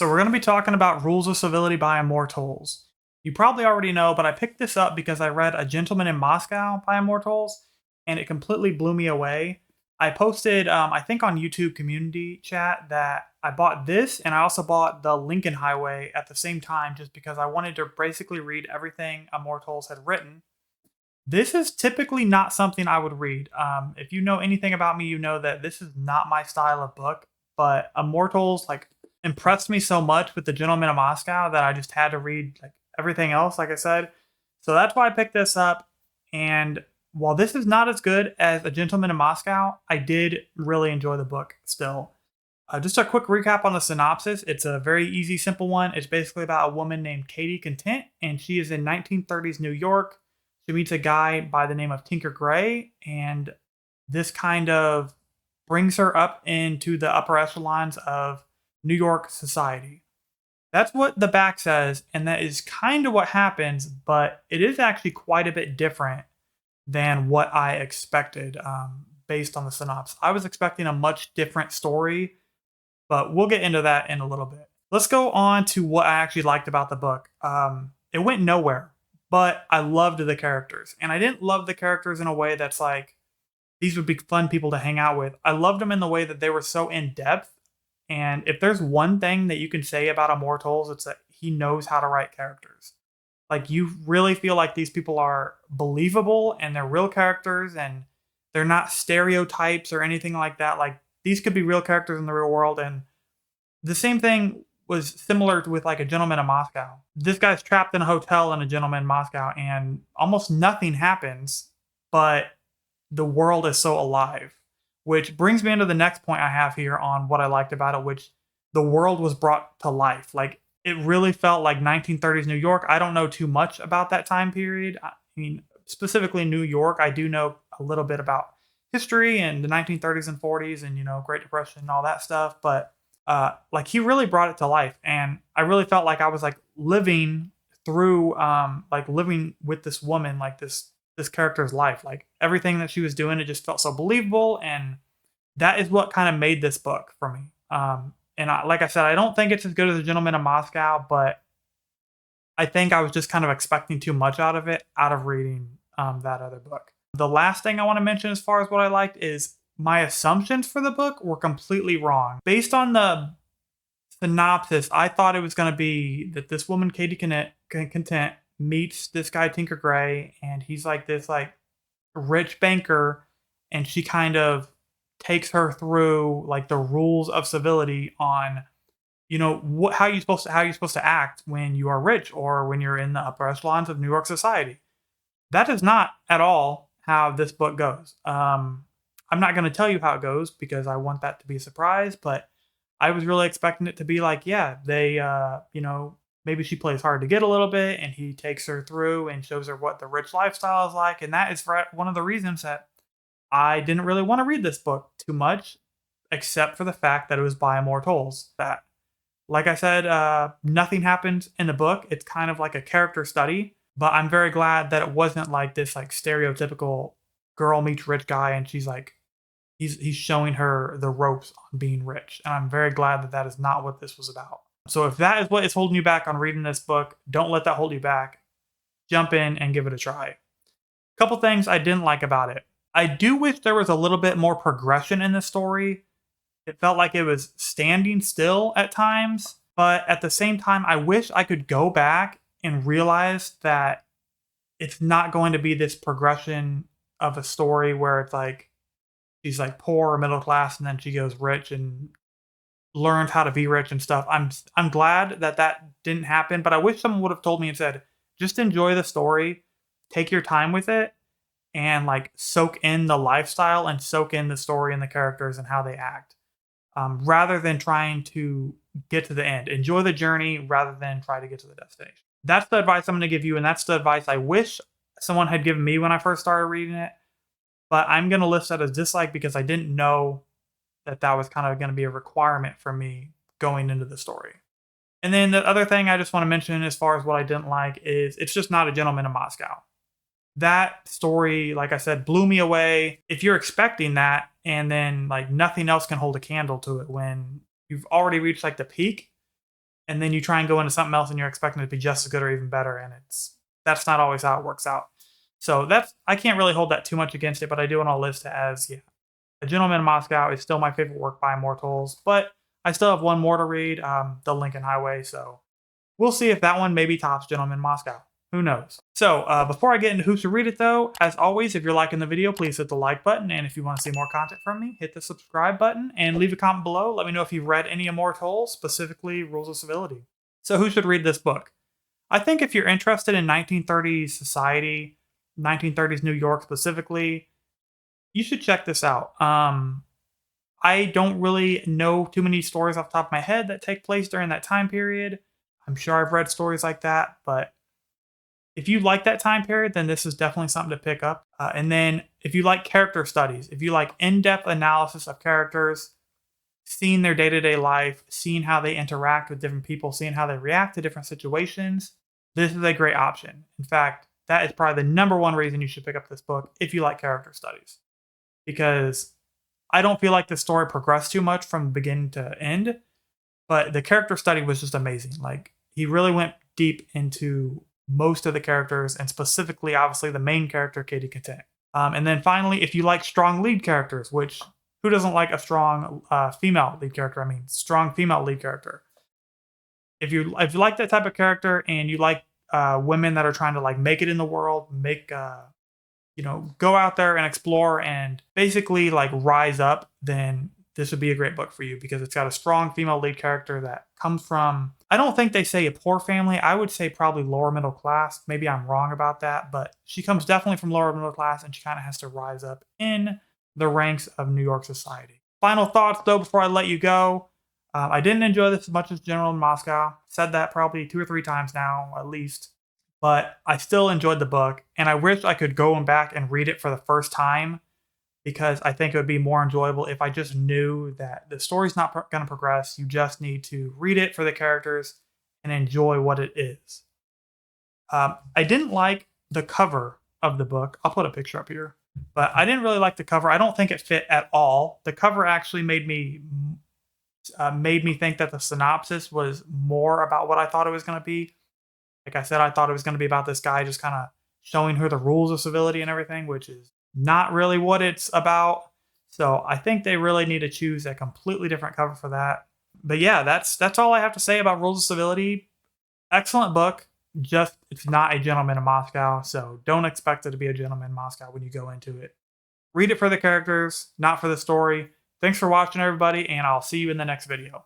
So we're going to be talking about Rules of Civility by Amor Towles. You probably already know, but I picked this up because I read A Gentleman in Moscow by Amor Towles, and it completely blew me away. I posted, I think on YouTube community chat that I bought this, and I also bought The Lincoln Highway at the same time just because I wanted to basically read everything Amor Towles had written. This is typically not something I would read. If you know anything about me, you know that this is not my style of book. But Immortals impressed me so much with The Gentleman of Moscow that I just had to read everything else, like I said. So that's why I picked this up. And while this is not as good as A Gentleman in Moscow, I did really enjoy the book still. Just a quick recap on the synopsis. It's a very easy, simple one. It's basically about a woman named Katie Content, and she is in 1930s New York. She meets a guy by the name of Tinker Gray, and this kind of brings her up into the upper echelons of New York society. That's what the back says, and that is kind of what happens, but it is actually quite a bit different than what I expected based on the synopsis. I was expecting a much different story, but we'll get into that in a little bit. Let's go on to what I actually liked about the book. It went nowhere, but I loved the characters. And I didn't love the characters in a way that's like, these would be fun people to hang out with. I loved them in the way that they were so in depth. And if there's one thing that you can say about Amor Towles, it's that he knows how to write characters. Like, you really feel like these people are believable and they're real characters and they're not stereotypes or anything like that. Like, these could be real characters in the real world. And the same thing was similar with like A Gentleman in Moscow. This guy's trapped in a hotel in A Gentleman in Moscow and almost nothing happens, but the world is so alive. Which brings me into the next point I have here on what I liked about it, which the world was brought to life. Like, it really felt like 1930s New York. I don't know too much about that time period. I mean, specifically New York, I do know a little bit about history and the 1930s and 40s and, Great Depression and all that stuff. But he really brought it to life. And I really felt like I was like living through, living with this woman, like this character's life. Like, everything that she was doing, it just felt so believable. And that is what kind of made this book for me. Like I said, I don't think it's as good as A Gentleman in Moscow, but I think I was just kind of expecting too much out of it, out of reading that other book. The last thing I want to mention as far as what I liked is my assumptions for the book were completely wrong. Based on the synopsis, I thought it was going to be that this woman, Katie Content, meets this guy, Tinker Gray, and he's like this rich banker, and she kind of takes her through like the rules of civility on how you're supposed to act when you are rich or when you're in the upper echelons of New York society. That is not at all how this book goes. I'm not going to tell you how it goes because I want that to be a surprise, but I was really expecting it to be like, yeah, they maybe she plays hard to get a little bit and he takes her through and shows her what the rich lifestyle is like. And that is one of the reasons that I didn't really want to read this book too much, except for the fact that it was by Amor Towles. That, like I said, nothing happens in the book. It's kind of like a character study, but I'm very glad that it wasn't like this stereotypical girl meets rich guy and she's like, he's showing her the ropes on being rich. And I'm very glad that that is not what this was about. So if that is what is holding you back on reading this book, don't let that hold you back. Jump in and give it a try. A couple things I didn't like about it. I do wish there was a little bit more progression in the story. It felt like it was standing still at times, but at the same time, I wish I could go back and realize that it's not going to be this progression of a story where it's like she's like poor or middle class and then she goes rich and learned how to be rich and stuff. I'm glad that didn't happen, but I wish someone would have told me and said, just enjoy the story, take your time with it, and soak in the lifestyle and soak in the story and the characters and how they act, rather than trying to get to the end. Enjoy the journey rather than try to get to the destination. That's the advice I'm going to give you, and that's the advice I wish someone had given me when I first started reading it. But I'm going to list that as dislike because I didn't know that was kind of going to be a requirement for me going into the story. And then the other thing I just want to mention as far as what I didn't like is it's just not A Gentleman in Moscow. That story, like I said, blew me away. If you're expecting that and then nothing else can hold a candle to it when you've already reached the peak, and then you try and go into something else and you're expecting it to be just as good or even better, and that's not always how it works out. So that's I can't really hold that too much against it, but I do want to list it as yeah, A Gentleman in Moscow is still my favorite work by Amor Towles, but I still have one more to read, The Lincoln Highway. So we'll see if that one maybe tops Gentleman in Moscow. Who knows? So before I get into who should read it, though, as always, if you're liking the video, please hit the like button, and if you want to see more content from me, hit the subscribe button and leave a comment below. Let me know if you've read any Amor Towles, specifically Rules of Civility. So who should read this book? I think if you're interested in 1930s society, 1930s New York specifically, you should check this out. I don't really know too many stories off the top of my head that take place during that time period. I'm sure I've read stories like that, but if you like that time period, then this is definitely something to pick up. And then if you like character studies, if you like in-depth analysis of characters, seeing their day-to-day life, seeing how they interact with different people, seeing how they react to different situations, this is a great option. In fact, that is probably the number one reason you should pick up this book if you like character studies. Because I don't feel like the story progressed too much from beginning to end, but the character study was just amazing. Like, he really went deep into most of the characters, and specifically, obviously, the main character, Katie Content. And then finally, if you like strong lead characters, which who doesn't like a strong female lead character? I mean, strong female lead character. If you like that type of character and you like women that are trying to like make it in the world, go out there and explore and basically like rise up, then this would be a great book for you because it's got a strong female lead character that comes from, I don't think they say a poor family. I would say probably lower middle class. Maybe I'm wrong about that, but she comes definitely from lower middle class and she kind of has to rise up in the ranks of New York society. Final thoughts though, before I let you go. I didn't enjoy this as much as General in Moscow. Said that probably 2 or 3 times now, at least. But I still enjoyed the book, and I wish I could go back and read it for the first time because I think it would be more enjoyable if I just knew that the story's not going to progress. You just need to read it for the characters and enjoy what it is. I didn't like the cover of the book. I'll put a picture up here. But I didn't really like the cover. I don't think it fit at all. The cover actually made me think that the synopsis was more about what I thought it was going to be. Like I said, I thought it was going to be about this guy just kind of showing her the rules of civility and everything, which is not really what it's about. So I think they really need to choose a completely different cover for that. But yeah, that's all I have to say about Rules of Civility. Excellent book. Just it's not A Gentleman in Moscow, so don't expect it to be A Gentleman in Moscow when you go into it. Read it for the characters, not for the story. Thanks for watching, everybody, and I'll see you in the next video.